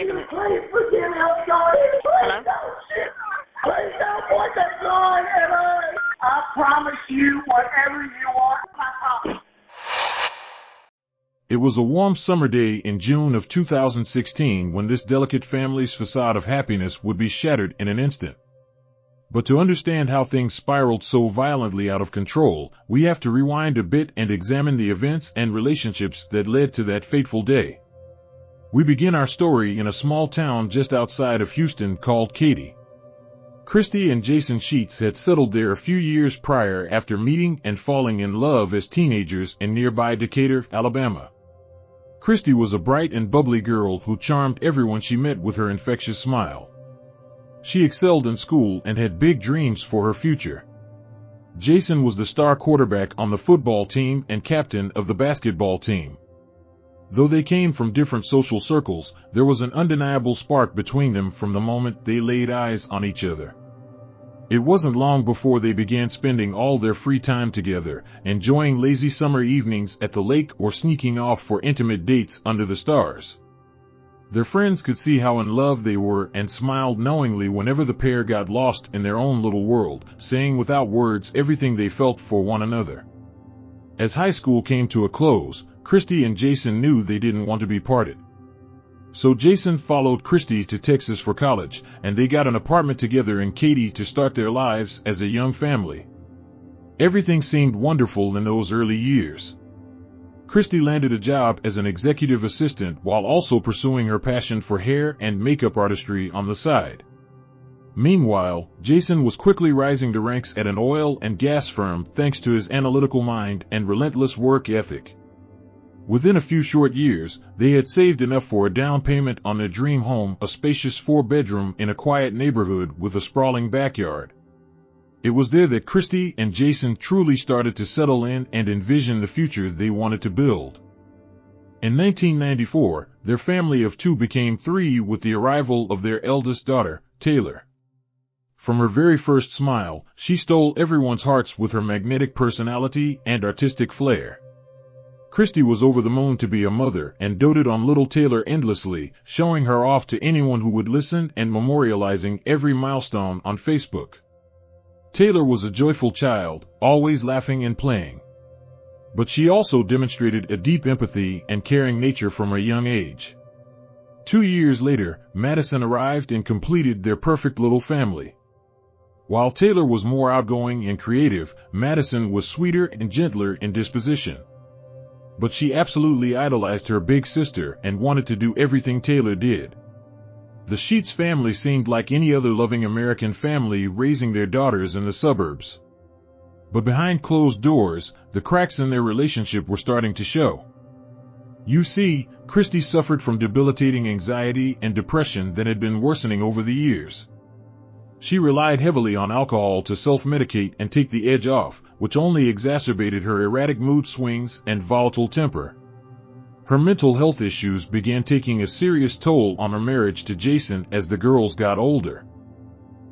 Jesus, please forgive me. I'm sorry. Please don't shit. Please don't put that gun in us. I promise you whatever you want. I promise. It was a warm summer day in June of 2016 when this delicate family's facade of happiness would be shattered in an instant. But to understand how things spiraled so violently out of control, we have to rewind a bit and examine the events and relationships that led to that fateful day. We begin our story in a small town just outside of Houston called Katy. Christy and Jason Sheats had settled there a few years prior after meeting and falling in love as teenagers in nearby Decatur, Alabama. Christy was a bright and bubbly girl who charmed everyone she met with her infectious smile. She excelled in school and had big dreams for her future. Jason was the star quarterback on the football team and captain of the basketball team. Though they came from different social circles, there was an undeniable spark between them from the moment they laid eyes on each other. It wasn't long before they began spending all their free time together, enjoying lazy summer evenings at the lake or sneaking off for intimate dates under the stars. Their friends could see how in love they were and smiled knowingly whenever the pair got lost in their own little world, saying without words everything they felt for one another. As high school came to a close, Christy and Jason knew they didn't want to be parted. So Jason followed Christy to Texas for college, and they got an apartment together in Katy to start their lives as a young family. Everything seemed wonderful in those early years. Christy landed a job as an executive assistant while also pursuing her passion for hair and makeup artistry on the side. Meanwhile, Jason was quickly rising the ranks at an oil and gas firm thanks to his analytical mind and relentless work ethic. Within a few short years, they had saved enough for a down payment on their dream home, a spacious 4-bedroom in a quiet neighborhood with a sprawling backyard. It was there that Christy and Jason truly started to settle in and envision the future they wanted to build. In 1994, their family of 2 became 3 with the arrival of their eldest daughter, Taylor. From her very first smile, she stole everyone's hearts with her magnetic personality and artistic flair. Christy was over the moon to be a mother and doted on little Taylor endlessly, showing her off to anyone who would listen and memorializing every milestone on Facebook. Taylor was a joyful child, always laughing and playing. But she also demonstrated a deep empathy and caring nature from a young age. 2 years later, Madison arrived and completed their perfect little family. While Taylor was more outgoing and creative, Madison was sweeter and gentler in disposition. But she absolutely idolized her big sister and wanted to do everything Taylor did. The Sheats family seemed like any other loving American family raising their daughters in the suburbs. But behind closed doors, the cracks in their relationship were starting to show. You see, Christy suffered from debilitating anxiety and depression that had been worsening over the years. She relied heavily on alcohol to self-medicate and take the edge off, which only exacerbated her erratic mood swings and volatile temper. Her mental health issues began taking a serious toll on her marriage to Jason as the girls got older.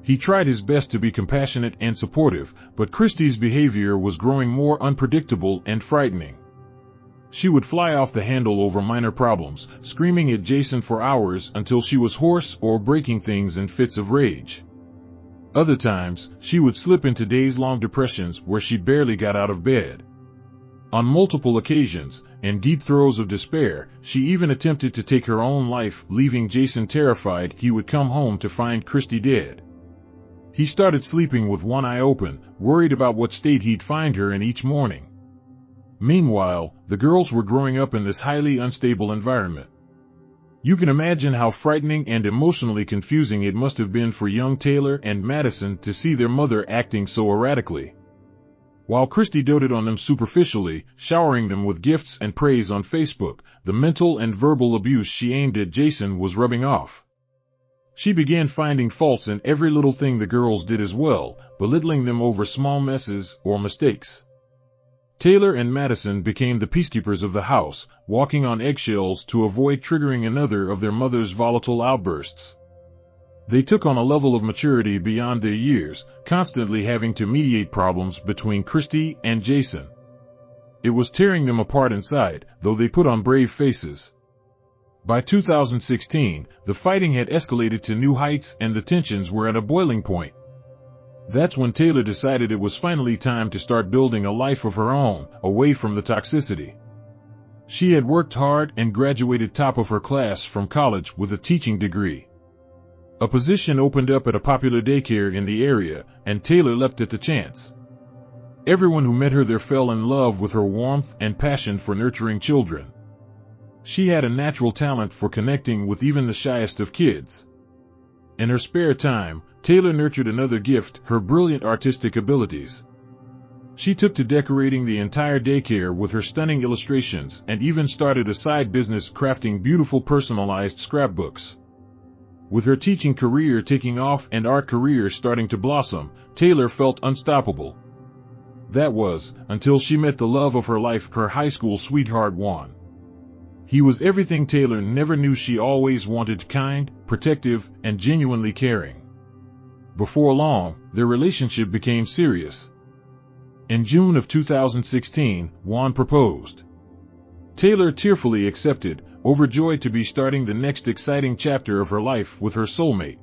He tried his best to be compassionate and supportive, but Christy's behavior was growing more unpredictable and frightening. She would fly off the handle over minor problems, screaming at Jason for hours until she was hoarse or breaking things in fits of rage. Other times, she would slip into days-long depressions where she barely got out of bed. On multiple occasions, in deep throes of despair, she even attempted to take her own life, leaving Jason terrified he would come home to find Christy dead. He started sleeping with one eye open, worried about what state he'd find her in each morning. Meanwhile, the girls were growing up in this highly unstable environment. You can imagine how frightening and emotionally confusing it must have been for young Taylor and Madison to see their mother acting so erratically. While Christy doted on them superficially, showering them with gifts and praise on Facebook, the mental and verbal abuse she aimed at Jason was rubbing off. She began finding faults in every little thing the girls did as well, belittling them over small messes or mistakes. Taylor and Madison became the peacekeepers of the house, walking on eggshells to avoid triggering another of their mother's volatile outbursts. They took on a level of maturity beyond their years, constantly having to mediate problems between Christy and Jason. It was tearing them apart inside, though they put on brave faces. By 2016, the fighting had escalated to new heights and the tensions were at a boiling point. That's when Taylor decided it was finally time to start building a life of her own, away from the toxicity. She had worked hard and graduated top of her class from college with a teaching degree. A position opened up at a popular daycare in the area, and Taylor leapt at the chance. Everyone who met her there fell in love with her warmth and passion for nurturing children. She had a natural talent for connecting with even the shyest of kids. In her spare time, Taylor nurtured another gift, her brilliant artistic abilities. She took to decorating the entire daycare with her stunning illustrations and even started a side business crafting beautiful personalized scrapbooks. With her teaching career taking off and art career starting to blossom, Taylor felt unstoppable. That was, until she met the love of her life, her high school sweetheart Juan. He was everything Taylor never knew she always wanted: kind, protective, and genuinely caring. Before long, their relationship became serious. In June of 2016, Juan proposed. Taylor tearfully accepted, overjoyed to be starting the next exciting chapter of her life with her soulmate.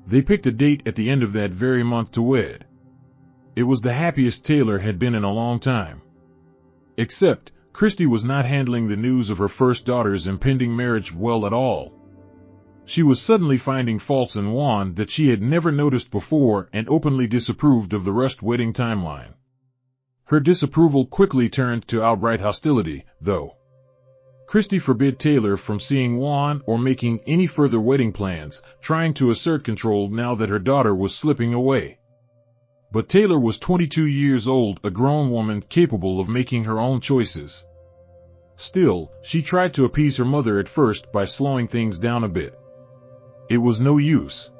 They picked a date at the end of that very month to wed. It was the happiest Taylor had been in a long time. Except, Christy was not handling the news of her first daughter's impending marriage well at all. She was suddenly finding faults in Juan that she had never noticed before and openly disapproved of the rushed wedding timeline. Her disapproval quickly turned to outright hostility, though. Christy forbid Taylor from seeing Juan or making any further wedding plans, trying to assert control now that her daughter was slipping away. But Taylor was 22 years old, a grown woman capable of making her own choices. Still, she tried to appease her mother at first by slowing things down a bit. It was no use.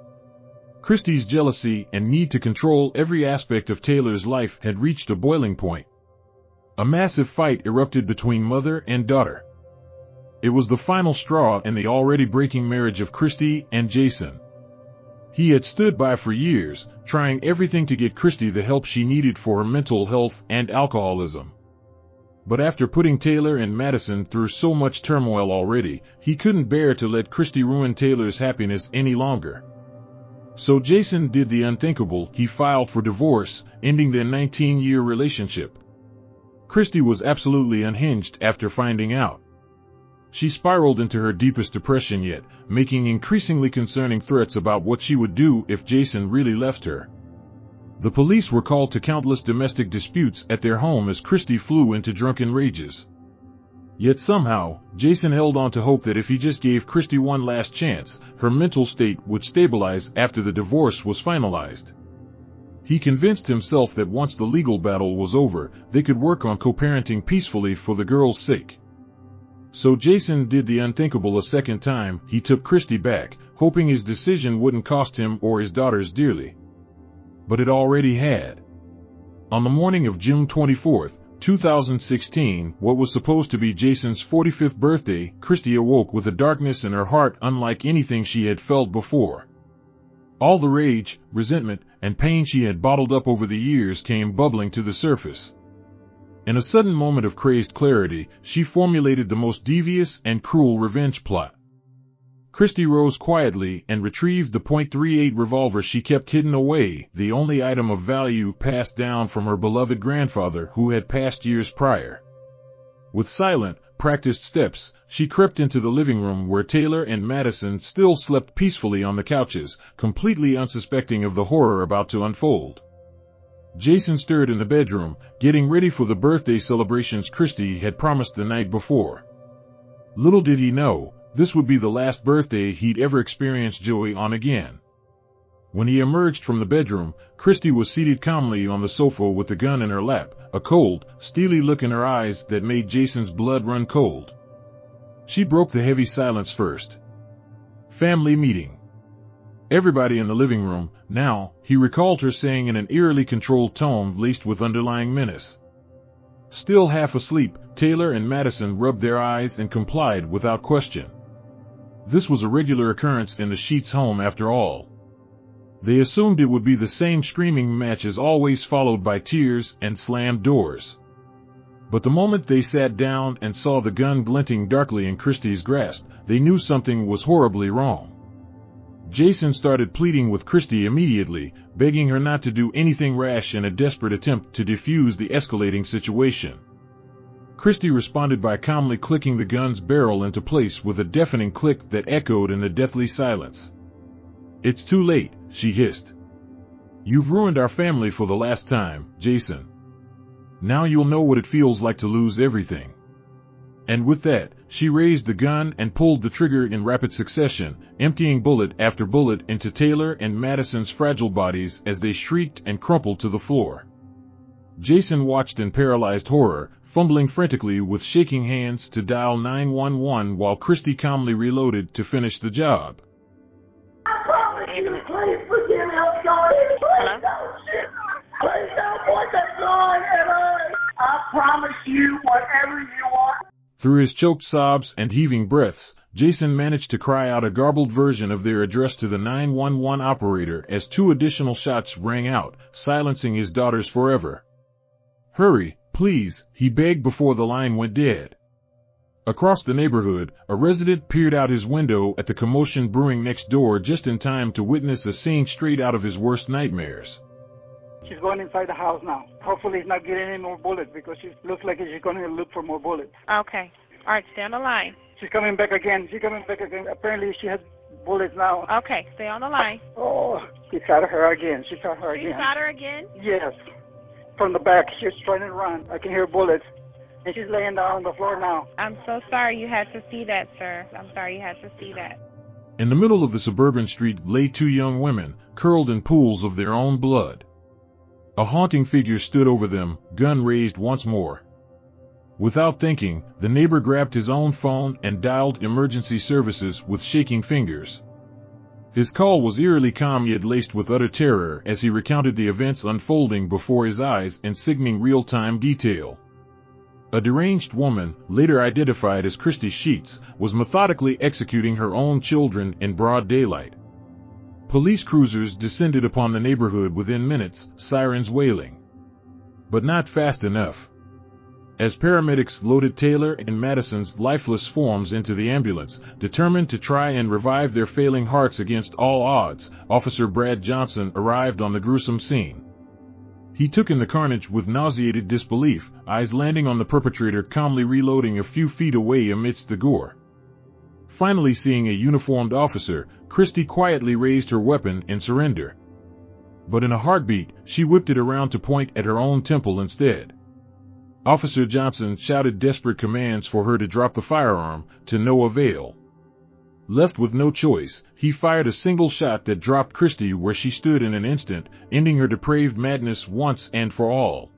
Christy's jealousy and need to control every aspect of Taylor's life had reached a boiling point. A massive fight erupted between mother and daughter. It was the final straw in the already breaking marriage of Christy and Jason. He had stood by for years, trying everything to get Christy the help she needed for her mental health and alcoholism. But after putting Taylor and Madison through so much turmoil already, he couldn't bear to let Christy ruin Taylor's happiness any longer. So Jason did the unthinkable. He filed for divorce, ending their 19-year relationship. Christy was absolutely unhinged after finding out. She spiraled into her deepest depression yet, making increasingly concerning threats about what she would do if Jason really left her. The police were called to countless domestic disputes at their home as Christy flew into drunken rages. Yet somehow, Jason held on to hope that if he just gave Christy one last chance, her mental state would stabilize after the divorce was finalized. He convinced himself that once the legal battle was over, they could work on co-parenting peacefully for the girl's sake. So Jason did the unthinkable a second time. He took Christy back, hoping his decision wouldn't cost him or his daughters dearly. But it already had. On the morning of June 24, 2016, what was supposed to be Jason's 45th birthday, Christy awoke with a darkness in her heart unlike anything she had felt before. All the rage, resentment, and pain she had bottled up over the years came bubbling to the surface. In a sudden moment of crazed clarity, she formulated the most devious and cruel revenge plot. Christy rose quietly and retrieved the .38 revolver she kept hidden away, the only item of value passed down from her beloved grandfather who had passed years prior. With silent, practiced steps, she crept into the living room where Taylor and Madison still slept peacefully on the couches, completely unsuspecting of the horror about to unfold. Jason stirred in the bedroom, getting ready for the birthday celebrations Christy had promised the night before. Little did he know, this would be the last birthday he'd ever experienced joy on again. When he emerged from the bedroom, Christy was seated calmly on the sofa with the gun in her lap, a cold, steely look in her eyes that made Jason's blood run cold. She broke the heavy silence first. Family meeting. Everybody in the living room, now, he recalled her saying in an eerily controlled tone laced with underlying menace. Still half asleep, Taylor and Madison rubbed their eyes and complied without question. This was a regular occurrence in the Sheats home after all. They assumed it would be the same screaming match as always, followed by tears and slammed doors. But the moment they sat down and saw the gun glinting darkly in Christy's grasp, they knew something was horribly wrong. Jason started pleading with Christy immediately, begging her not to do anything rash in a desperate attempt to defuse the escalating situation. Christy responded by calmly clicking the gun's barrel into place with a deafening click that echoed in the deathly silence. "It's too late," she hissed. "You've ruined our family for the last time, Jason. Now you'll know what it feels like to lose everything." And with that, she raised the gun and pulled the trigger in rapid succession, emptying bullet after bullet into Taylor and Madison's fragile bodies as they shrieked and crumpled to the floor. Jason watched in paralyzed horror, fumbling frantically with shaking hands to dial 911 while Christy calmly reloaded to finish the job. I promise you, please forgive me, I'm sorry. Please don't point that gun at us. I promise you whatever you want. Through his choked sobs and heaving breaths, Jason managed to cry out a garbled version of their address to the 911 operator as 2 additional shots rang out, silencing his daughters forever. "Hurry, please," he begged before the line went dead. Across the neighborhood, a resident peered out his window at the commotion brewing next door just in time to witness a scene straight out of his worst nightmares. She's going inside the house now. Hopefully he's not getting any more bullets because she looks like she's going to look for more bullets. Okay. All right, stay on the line. She's coming back again. Apparently she has bullets now. Okay, stay on the line. Oh, she shot her again. She shot her You again. shot her again? Yes. From the back. She's trying to run. I can hear bullets. And she's laying down on the floor now. I'm so sorry you had to see that, sir. I'm sorry you had to see that. In the middle of the suburban street lay 2 young women, curled in pools of their own blood. A haunting figure stood over them, gun raised once more. Without thinking, the neighbor grabbed his own phone and dialed emergency services with shaking fingers. His call was eerily calm yet laced with utter terror as he recounted the events unfolding before his eyes in sickening real-time detail. A deranged woman, later identified as Christy Sheats, was methodically executing her own children in broad daylight. Police cruisers descended upon the neighborhood within minutes, sirens wailing. But not fast enough. As paramedics loaded Taylor and Madison's lifeless forms into the ambulance, determined to try and revive their failing hearts against all odds, Officer Brad Johnson arrived on the gruesome scene. He took in the carnage with nauseated disbelief, eyes landing on the perpetrator calmly reloading a few feet away amidst the gore. Finally seeing a uniformed officer, Christy quietly raised her weapon in surrender. But in a heartbeat, she whipped it around to point at her own temple instead. Officer Johnson shouted desperate commands for her to drop the firearm, to no avail. Left with no choice, he fired a single shot that dropped Christy where she stood in an instant, ending her depraved madness once and for all.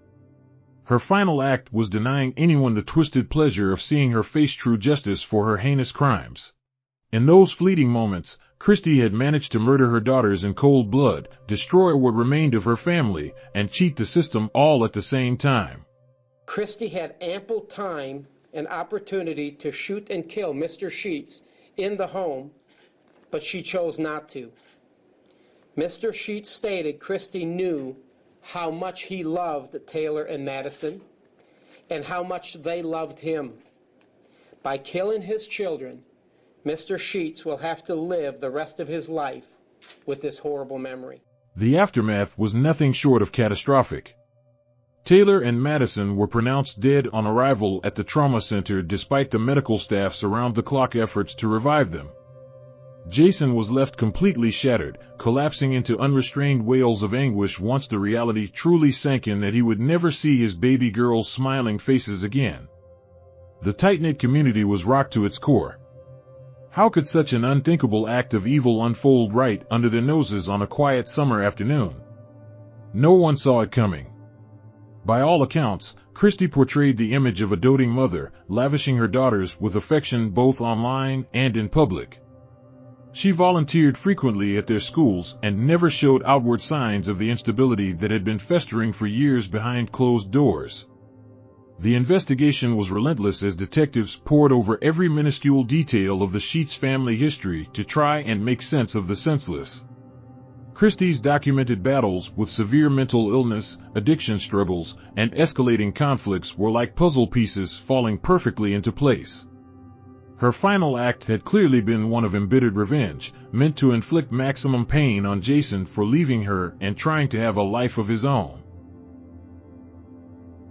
Her final act was denying anyone the twisted pleasure of seeing her face true justice for her heinous crimes. In those fleeting moments, Christy had managed to murder her daughters in cold blood, destroy what remained of her family, and cheat the system all at the same time. Christy had ample time and opportunity to shoot and kill Mr. Sheats in the home, but she chose not to. Mr. Sheats stated Christy knew how much he loved Taylor and Madison and how much they loved him. By killing his children, Mr. Sheats will have to live the rest of his life with this horrible memory. The aftermath was nothing short of catastrophic. Taylor and Madison were pronounced dead on arrival at the trauma center despite the medical staff's around-the-clock efforts to revive them. Jason was left completely shattered, collapsing into unrestrained wails of anguish once the reality truly sank in that he would never see his baby girl's smiling faces again. The tight-knit community was rocked to its core. How could such an unthinkable act of evil unfold right under their noses on a quiet summer afternoon? No one saw it coming. By all accounts, Christy portrayed the image of a doting mother, lavishing her daughters with affection both online and in public. She volunteered frequently at their schools and never showed outward signs of the instability that had been festering for years behind closed doors. The investigation was relentless as detectives pored over every minuscule detail of the Sheats family history to try and make sense of the senseless, Christy's documented battles with severe mental illness, addiction struggles, and escalating conflicts were like puzzle pieces falling perfectly into place. Her final act had clearly been one of embittered revenge, meant to inflict maximum pain on Jason for leaving her and trying to have a life of his own.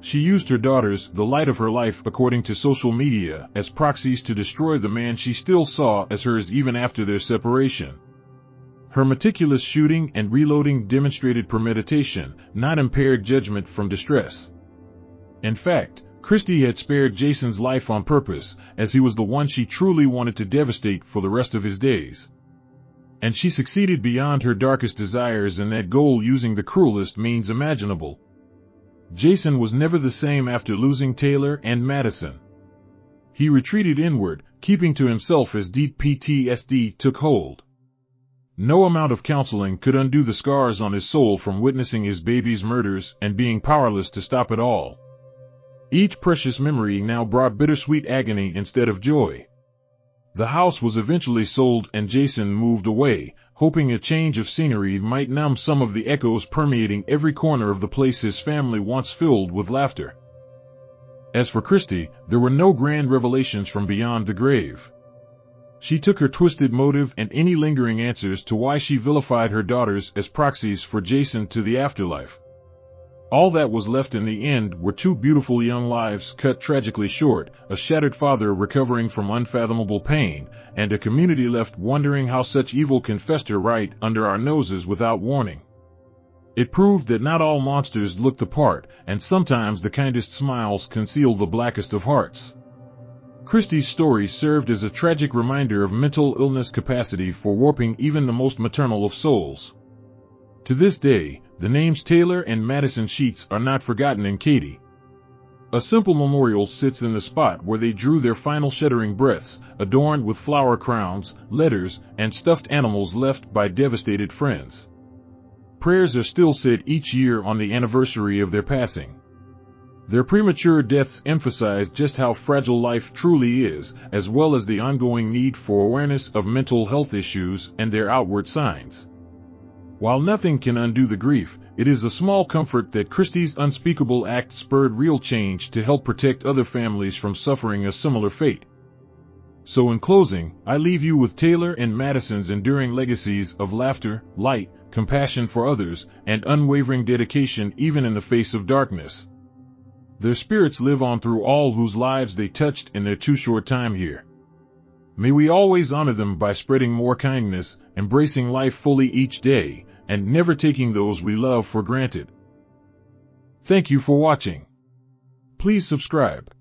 She used her daughters, the light of her life according to social media, as proxies to destroy the man she still saw as hers even after their separation. Her meticulous shooting and reloading demonstrated premeditation, not impaired judgment from distress. In fact, Christy had spared Jason's life on purpose, as he was the one she truly wanted to devastate for the rest of his days. And she succeeded beyond her darkest desires in that goal using the cruelest means imaginable. Jason was never the same after losing Taylor and Madison. He retreated inward, keeping to himself as deep PTSD took hold. No amount of counseling could undo the scars on his soul from witnessing his baby's murders and being powerless to stop it all. Each precious memory now brought bittersweet agony instead of joy. The house was eventually sold and Jason moved away, hoping a change of scenery might numb some of the echoes permeating every corner of the place his family once filled with laughter. As for Christy, there were no grand revelations from beyond the grave. She took her twisted motive and any lingering answers to why she vilified her daughters as proxies for Jason to the afterlife. All that was left in the end were two beautiful young lives cut tragically short, a shattered father recovering from unfathomable pain, and a community left wondering how such evil can fester right under our noses without warning. It proved that not all monsters look the part, and sometimes the kindest smiles conceal the blackest of hearts. Christy's story served as a tragic reminder of mental illness' capacity for warping even the most maternal of souls. To this day, the names Taylor and Madison Sheats are not forgotten in Katy. A simple memorial sits in the spot where they drew their final shuddering breaths, adorned with flower crowns, letters, and stuffed animals left by devastated friends. Prayers are still said each year on the anniversary of their passing. Their premature deaths emphasize just how fragile life truly is, as well as the ongoing need for awareness of mental health issues and their outward signs. While nothing can undo the grief, it is a small comfort that Christy's unspeakable act spurred real change to help protect other families from suffering a similar fate. So in closing, I leave you with Taylor and Madison's enduring legacies of laughter, light, compassion for others, and unwavering dedication even in the face of darkness. Their spirits live on through all whose lives they touched in their too short time here. May we always honor them by spreading more kindness, embracing life fully each day, and never taking those we love for granted. Thank you for watching. Please subscribe.